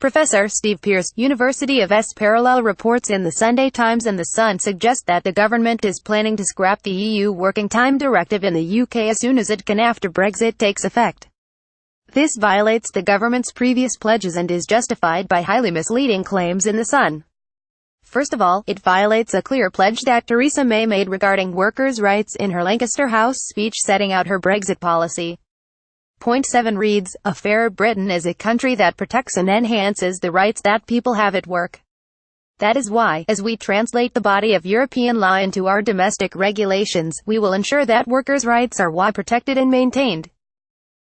Professor Steve Pearce, University of S. Parallel reports in the Sunday Times and The Sun suggest that the government is planning to scrap the EU Working Time Directive in the UK as soon as it can after Brexit takes effect. This violates the government's previous pledges and is justified by highly misleading claims in The Sun. First of all, it violates a clear pledge that Theresa May made regarding workers' rights in her Lancaster House speech setting out her Brexit policy. Point 7 reads, "A fairer Britain is a country that protects and enhances the rights that people have at work. That is why, as we translate the body of European law into our domestic regulations, we will ensure that workers' rights are well protected and maintained.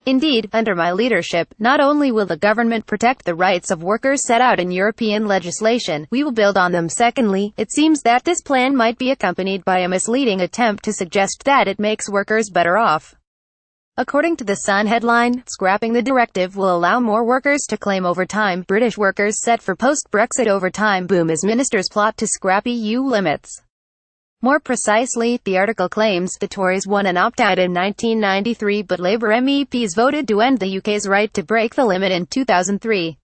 Indeed, under my leadership, not only will the government protect the rights of workers set out in European legislation, we will build on them. Secondly, it seems that this plan might be accompanied by a misleading attempt to suggest that it makes workers better off. According to the Sun headline, scrapping the directive will allow more workers to claim overtime. British workers set for post-Brexit overtime boom as ministers plot to scrap EU limits. More precisely, the article claims, the Tories won an opt-out in 1993 but Labour MEPs voted to end the UK's right to break the limit in 2003.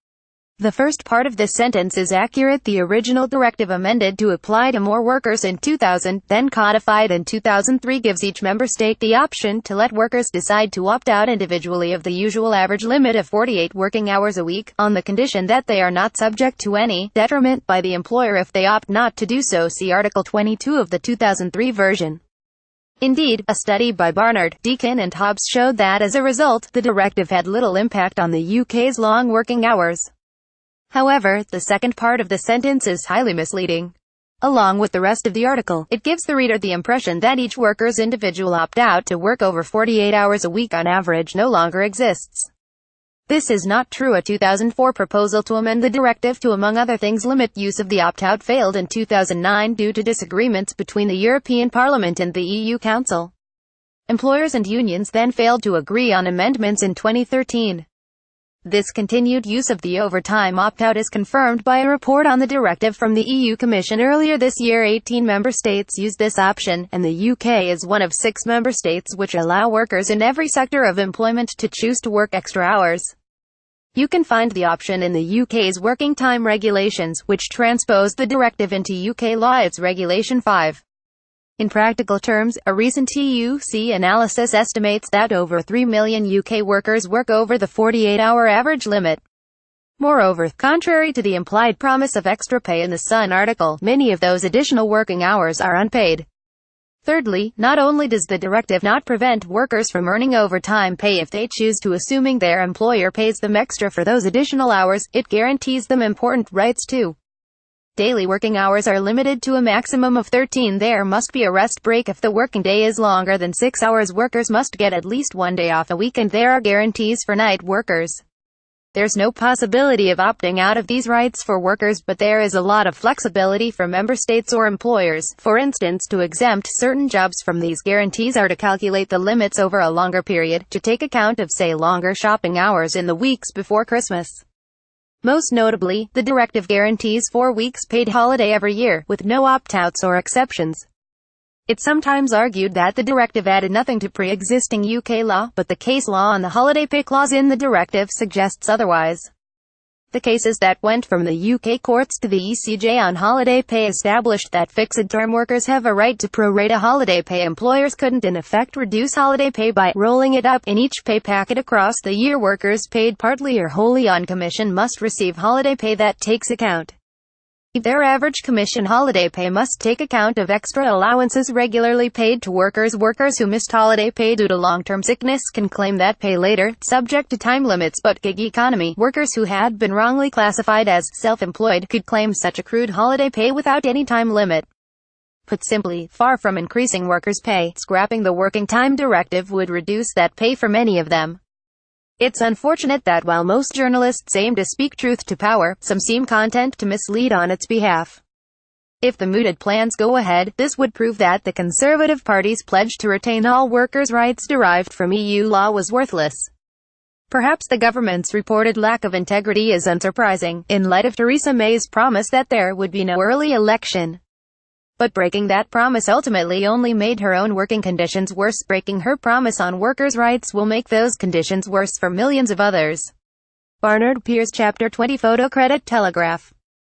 The first part of this sentence is accurate. The original directive amended to apply to more workers in 2000, then codified in 2003, gives each member state the option to let workers decide to opt out individually of the usual average limit of 48 working hours a week, on the condition that they are not subject to any detriment by the employer if they opt not to do so. See Article 22 of the 2003 version. Indeed, a study by Barnard, Deakin and Hobbs showed that as a result, the directive had little impact on the UK's long working hours. However, the second part of the sentence is highly misleading. Along with the rest of the article, it gives the reader the impression that each worker's individual opt-out to work over 48 hours a week on average no longer exists. This is not true. A 2004 proposal to amend the directive to, among other things, limit use of the opt-out failed in 2009 due to disagreements between the European Parliament and the EU Council. Employers and unions then failed to agree on amendments in 2013. This continued use of the overtime opt-out is confirmed by a report on the directive from the EU Commission earlier this year. 18 member states use this option, and the UK is one of 6 member states which allow workers in every sector of employment to choose to work extra hours. You can find the option in the UK's Working Time Regulations, which transpose the directive into UK law. It's Regulation 5. In practical terms, a recent TUC analysis estimates that over 3 million UK workers work over the 48-hour average limit. Moreover, contrary to the implied promise of extra pay in the Sun article, many of those additional working hours are unpaid. Thirdly, not only does the directive not prevent workers from earning overtime pay if they choose to, assuming their employer pays them extra for those additional hours, it guarantees them important rights too. Daily working hours are limited to a maximum of 13. There must be a rest break if the working day is longer than 6 hours. Workers must get at least one day off a week, and there are guarantees for night workers. There's no possibility of opting out of these rights for workers, but there is a lot of flexibility for member states or employers, for instance, to exempt certain jobs from these guarantees or to calculate the limits over a longer period, to take account of, say, longer shopping hours in the weeks before Christmas. Most notably, the directive guarantees 4 weeks paid holiday every year, with no opt-outs or exceptions. It's sometimes argued that the directive added nothing to pre-existing UK law, but the case law on the holiday pay clause in the directive suggests otherwise. The cases that went from the UK courts to the ECJ on holiday pay established that fixed-term workers have a right to pro-rata holiday pay. Employers couldn't in effect reduce holiday pay by rolling it up in each pay packet across the year. Workers paid partly or wholly on commission must receive holiday pay that takes account their average commission. Holiday pay must take account of extra allowances regularly paid to workers. Workers who missed holiday pay due to long-term sickness can claim that pay later, subject to time limits, but gig economy workers who had been wrongly classified as self-employed could claim such accrued holiday pay without any time limit. Put simply, far from increasing workers' pay, scrapping the Working Time Directive would reduce that pay for many of them. It's unfortunate that while most journalists aim to speak truth to power, some seem content to mislead on its behalf. If the mooted plans go ahead, this would prove that the Conservative Party's pledge to retain all workers' rights derived from EU law was worthless. Perhaps the government's reported lack of integrity is unsurprising, in light of Theresa May's promise that there would be no early election. But breaking that promise ultimately only made her own working conditions worse. Breaking her promise on workers' rights will make those conditions worse for millions of others. Barnard Pierce Chapter 20 Photo Credit Telegraph